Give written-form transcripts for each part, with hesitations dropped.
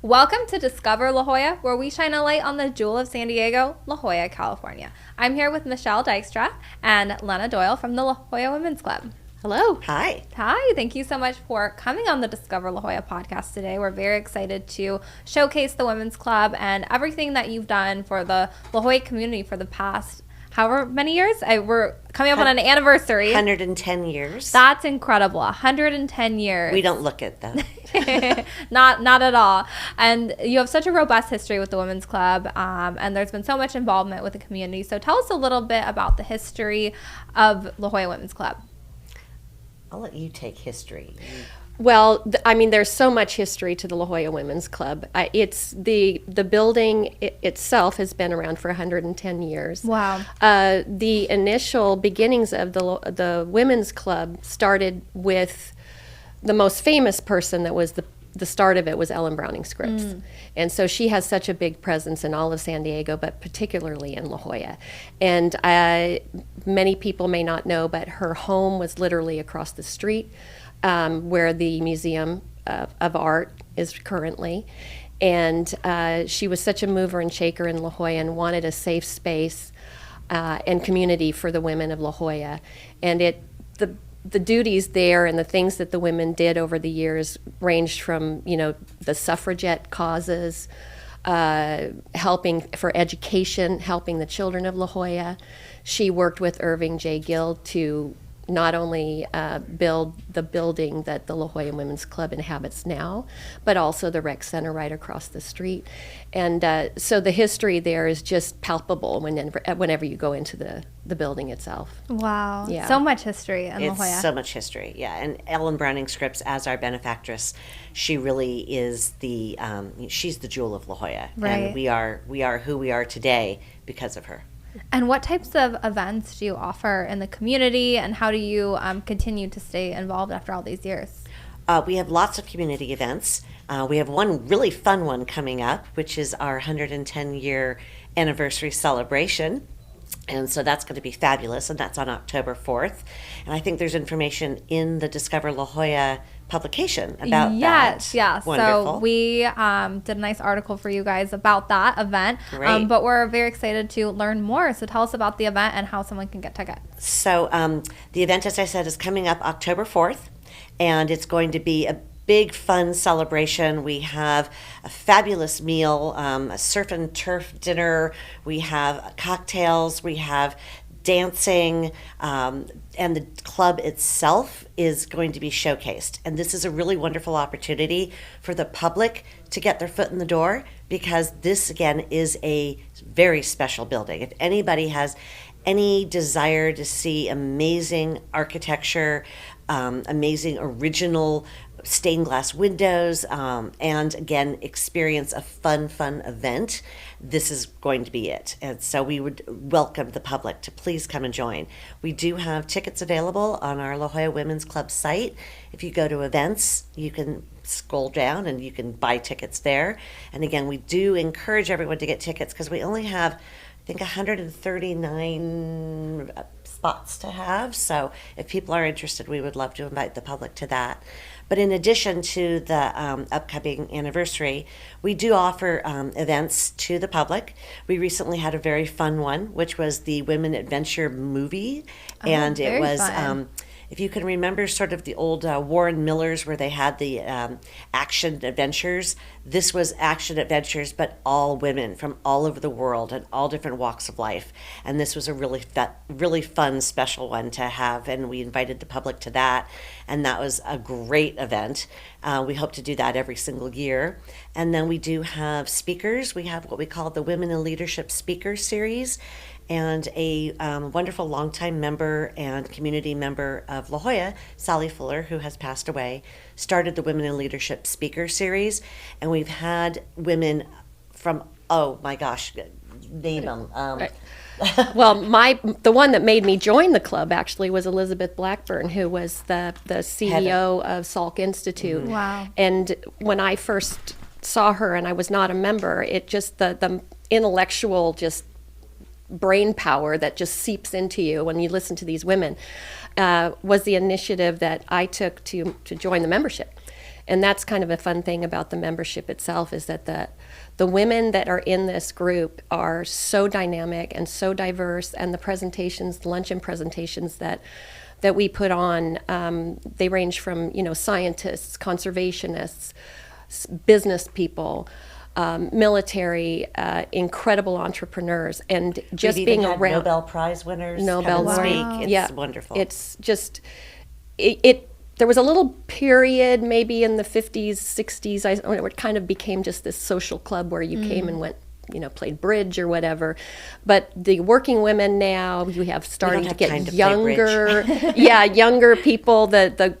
Welcome to Discover La Jolla, where we shine a light on the jewel of San Diego, La Jolla, California. I'm here with Michelle Dykstra and Lenna Doyle from the La Jolla Women's Club. Hello. Hi. Hi. Thank you so much for coming on the Discover La Jolla podcast today. We're very excited to showcase the Women's Club and everything that you've done for the La Jolla community for the past however many years. We're coming up on an anniversary. 110 years. That's incredible. 110 years. We don't look at that. Not at all. And you have such a robust history with the Women's Club, and there's been so much involvement with the community. So tell us a little bit about the history of La Jolla Women's Club. I'll let you take history. Well, there's so much history to the La Jolla Women's Club. It's the building itself has been around for 110 years. Wow. The initial beginnings of the Women's Club started with the most famous person that was the start of it was Ellen Browning Scripps. And so she has such a big presence in all of San Diego, but particularly in La Jolla. And many people may not know, but her home was literally across the street where the Museum of Art is currently. And she was such a mover and shaker in La Jolla and wanted a safe space and community for the women of La Jolla. And the duties there and the things that the women did over the years ranged from, the suffragette causes, helping for education, helping the children of La Jolla. She worked with Irving J. Guild to not only build the building that the La Jolla Women's Club inhabits now, but also the rec center right across the street. And so the history there is just palpable whenever you go into the building itself. Wow. Yeah. So much history in La Jolla. It's so much history, yeah. And Ellen Browning Scripps, as our benefactress, she really is she's the jewel of La Jolla. Right. And we are who we are today because of her. And what types of events do you offer in the community, and how do you continue to stay involved after all these years? We have lots of community events. We have one really fun one coming up, which is our 110-year anniversary celebration. And so that's going to be fabulous, and that's on October 4th. And I think there's information in the Discover La Jolla publication about that. Yes. Wonderful. So we did a nice article for you guys about that event. Great. But we're very excited to learn more. So tell us about the event and how someone can get tickets. So the event, as I said, is coming up October 4th, and it's going to be a big fun celebration. We have a fabulous meal, a surf and turf dinner. We have cocktails. We have dancing, and the club itself is going to be showcased. And this is a really wonderful opportunity for the public to get their foot in the door, because this, again, is a very special building. If anybody has any desire to see amazing architecture, amazing original stained glass windows, and again, experience a fun event, this is going to be it. And so we would welcome the public to please come and join. We do have tickets available on our La Jolla Women's Club site. If you go to events, you can scroll down and you can buy tickets there. And again, we do encourage everyone to get tickets because we only have, I think, 139 spots to have. So if people are interested, we would love to invite the public to that. But in addition to the upcoming anniversary, we do offer events to the public. We recently had a very fun one, which was the Women Adventure movie. And it was, if you can remember sort of the old Warren Millers where they had the action adventures, this was action adventures, but all women from all over the world and all different walks of life. And this was a really fun, special one to have, and we invited the public to that, and that was a great event. We hope to do that every single year. And then we do have speakers. We have what we call the Women in Leadership Speaker Series, and a wonderful longtime member and community member of La Jolla, Sally Fuller, who has passed away, started the Women in Leadership Speaker Series, and we've had women from, oh my gosh, name them. Right. Well, the one that made me join the club actually was Elizabeth Blackburn, who was the CEO of Salk Institute. Mm-hmm. Wow. And when I first saw her, and I was not a member, it just, the intellectual just brain power that just seeps into you when you listen to these women was the initiative that I took to join the membership. And that's kind of a fun thing about the membership itself, is that the women that are in this group are so dynamic and so diverse, and the presentations, the luncheon presentations that we put on, they range from, scientists, conservationists, business people, military, incredible entrepreneurs, and just We've being even had around Nobel Prize winners Nobel come and Wow. speak. It's Yeah. wonderful. It's just it. There was a little period, maybe in the 50s, 60s, it kind of became just this social club where you came and went, played bridge or whatever. But the working women now, we have starting to have get time to play younger, younger people.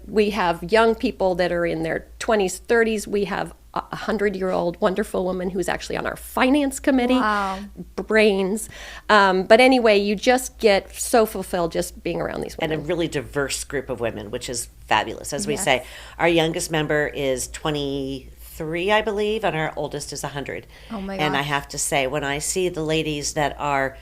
We have young people that are in their 20s, 30s. We have a 100-year-old wonderful woman who's actually on our finance committee. Wow. Brains. But anyway, you just get so fulfilled just being around these and women. a really diverse group of women, which is fabulous. As we Yes. say, our youngest member is 23, I believe, and our oldest is 100. Oh my And I gosh. have to say, when I see the ladies that are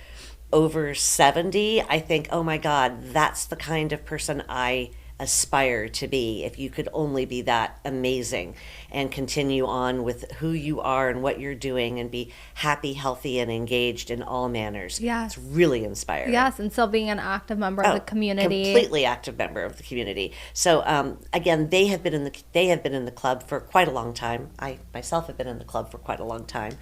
over 70, I think, oh my God, that's the kind of person I aspire to be. If you could only be that amazing and continue on with who you are and what you're doing and be happy, healthy, and engaged in all manners. Yes. It's really inspiring. Yes, and still being an active member of the community. Completely active member of the community. So again, they have been in the club for quite a long time. I myself have been in the club for quite a long time.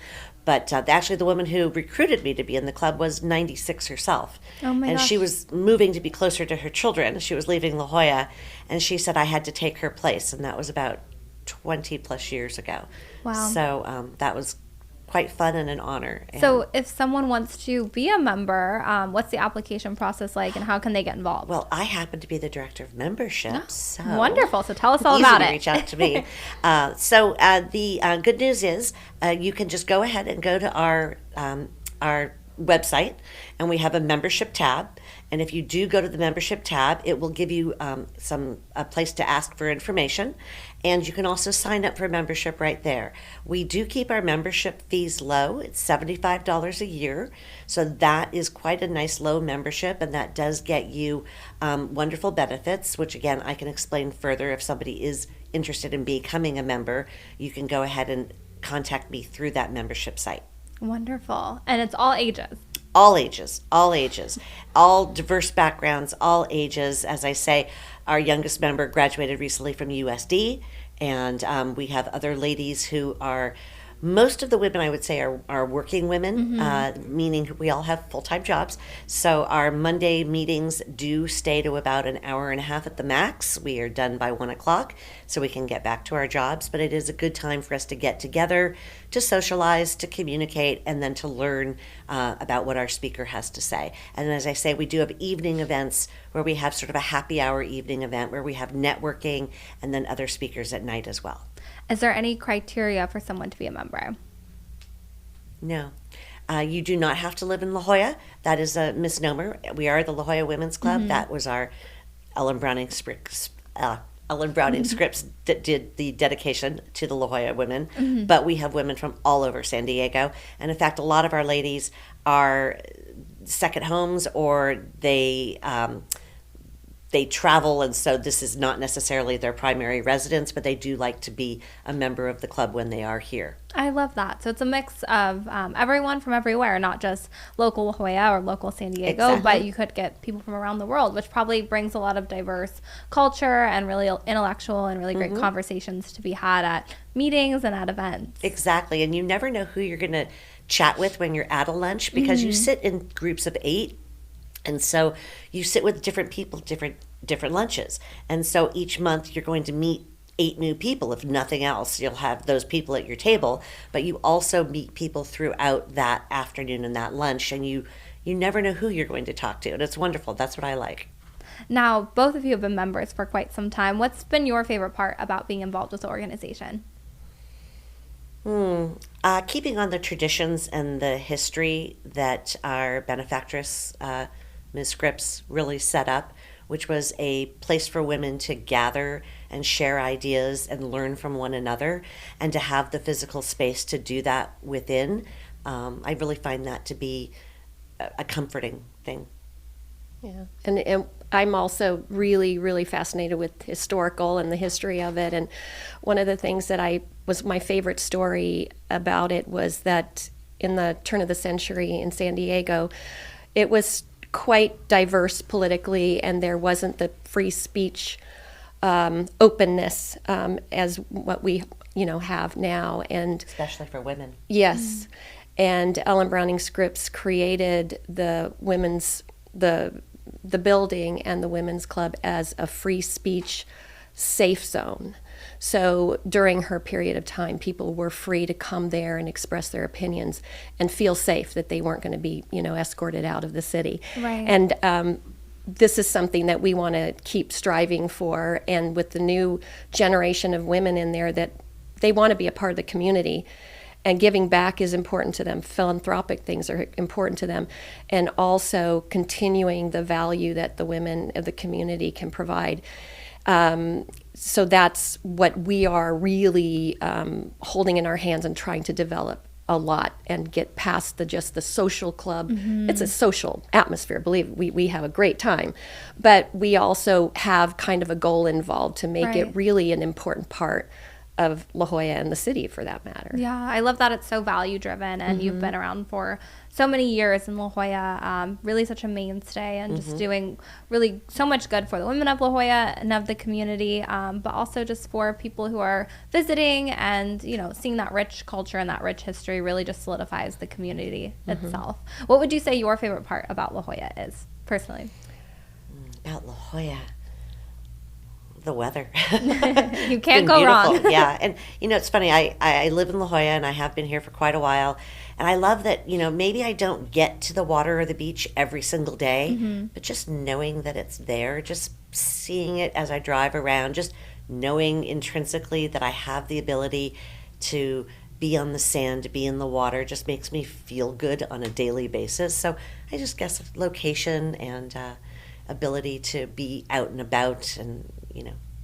But actually, the woman who recruited me to be in the club was 96 herself. Oh my and gosh. she was moving to be closer to her children. She was leaving La Jolla, and she said I had to take her place, and that was about 20 plus years ago. Wow. So that was quite fun and an honor. And So if someone wants to be a member, what's the application process like, and how can they get involved? well, I happen to be the director of membership. So Wonderful. So tell us all easy about to it. reach out to me. The good news is you can just go ahead and go to our website, and we have a membership tab. And if you do go to the membership tab, it will give you a place to ask for information, and you can also sign up for membership right there. We do keep our membership fees low. It's $75 a year, so that is quite a nice low membership, and that does get you wonderful benefits, which again I can explain further. If somebody is interested in becoming a member, you can go ahead and contact me through that membership site. Wonderful. And it's all ages. All ages, all diverse backgrounds, all ages. As I say, our youngest member graduated recently from USD, and we have other ladies who are, most of the women I would say are working women, meaning we all have full-time jobs. So our Monday meetings do stay to about an hour and a half at the max. We are done by 1 o'clock, so we can get back to our jobs. But it is a good time for us to get together, to socialize, to communicate, and then to learn about what our speaker has to say. And as I say, we do have evening events where we have sort of a happy hour evening event where we have networking and then other speakers at night as well. Is there any criteria for someone to be a member? No. You do not have to live in La Jolla. That is a misnomer. We are the La Jolla Women's Club. That was our Ellen Browning scripts that did the dedication to the La Jolla women. But we have women from all over San Diego. And in fact, a lot of our ladies are second homes, or they travel, and so this is not necessarily their primary residence, but they do like to be a member of the club when they are here. I love that. So it's a mix of everyone from everywhere, not just local La Jolla or local San Diego, Exactly. but you could get people from around the world, which probably brings a lot of diverse culture and really intellectual and really great conversations to be had at meetings and at events. Exactly, and you never know who you're going to chat with when you're at a lunch, because you sit in groups of 8. And so you sit with different people, different lunches. And so each month you're going to meet 8 new people. If nothing else, you'll have those people at your table, but you also meet people throughout that afternoon and that lunch, and you never know who you're going to talk to. And it's wonderful. That's what I like. Now, both of you have been members for quite some time. What's been your favorite part about being involved with the organization? Keeping on the traditions and the history that our benefactress, Ms. Scripps, really set up, which was a place for women to gather and share ideas and learn from one another, and to have the physical space to do that within. I really find that to be a comforting thing. Yeah, and I'm also really, really fascinated with historical and the history of it. And one of the things that was my favorite story about it was that in the turn of the century in San Diego, it was quite diverse politically, and there wasn't the free speech openness as what we have now, and especially for women. Yes, and Ellen Browning Scripps created the building and the women's club as a free speech safe zone. So during her period of time, people were free to come there and express their opinions and feel safe that they weren't going to be, escorted out of the city. Right. And this is something that we want to keep striving for. And with the new generation of women in there, that they want to be a part of the community. And giving back is important to them. Philanthropic things are important to them. And also continuing the value that the women of the community can provide. So that's what we are really holding in our hands and trying to develop a lot and get past just the social club. Mm-hmm. It's a social atmosphere. Believe we have a great time. But we also have kind of a goal involved to make it really an important part of La Jolla and the city, for that matter. Yeah, I love that it's so value driven, and you've been around for so many years in La Jolla, really such a mainstay, and just doing really so much good for the women of La Jolla and of the community, but also just for people who are visiting, and seeing that rich culture and that rich history really just solidifies the community itself. What would you say your favorite part about La Jolla is, personally? About La Jolla? The weather. You can't go wrong. Yeah. And it's funny, I live in La Jolla, and I have been here for quite a while, and I love that maybe I don't get to the water or the beach every single day, but just knowing that it's there, just seeing it as I drive around, just knowing intrinsically that I have the ability to be on the sand, to be in the water, just makes me feel good on a daily basis. So I just guess location and ability to be out and about, and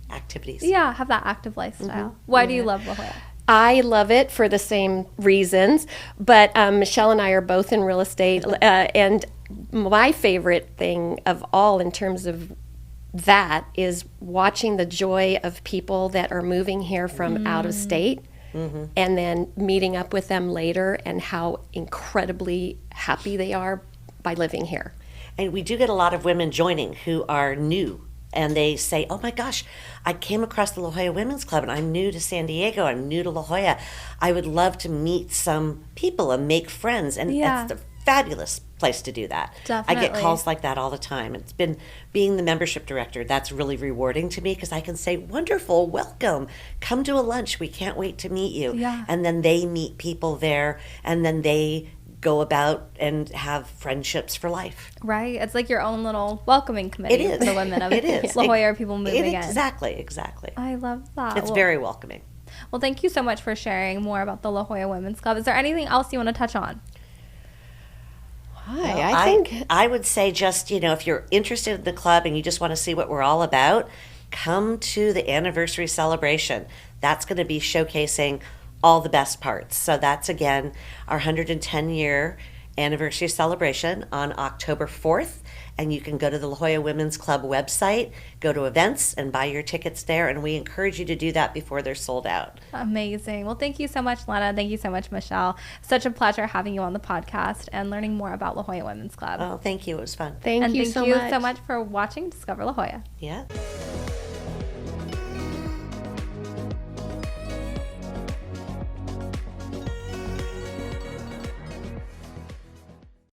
activities. Yeah, have that active lifestyle. Why do you love La Jolla? I love it for the same reasons, but Michelle and I are both in real estate, and my favorite thing of all in terms of that is watching the joy of people that are moving here from out of state, and then meeting up with them later, and how incredibly happy they are by living here. And we do get a lot of women joining who are new, and they say, oh my gosh, I came across the La Jolla Women's Club, and I'm new to San Diego, I'm new to La Jolla. I would love to meet some people and make friends, and it's a fabulous place to do that. Definitely. I get calls like that all the time. It's been being the membership director, that's really rewarding to me, because I can say, wonderful, welcome, come to a lunch, we can't wait to meet you. Yeah. And then they meet people there, and then they go about and have friendships for life. Right. It's like your own little welcoming committee for the women of La Jolla or people moving in. Exactly. I love that. It's very welcoming. Well, thank you so much for sharing more about the La Jolla Women's Club. Is there anything else you want to touch on? I would say just, if you're interested in the club and you just want to see what we're all about, come to the anniversary celebration. That's going to be showcasing all the best parts. So that's, again, our 110-year anniversary celebration on October 4th. And you can go to the La Jolla Women's Club website, go to events, and buy your tickets there. And we encourage you to do that before they're sold out. Amazing. Well, thank you so much, Lenna. Thank you so much, Michelle. Such a pleasure having you on the podcast and learning more about La Jolla Women's Club. Oh, thank you. It was fun. Thank you so much. So much for watching Discover La Jolla. Yeah.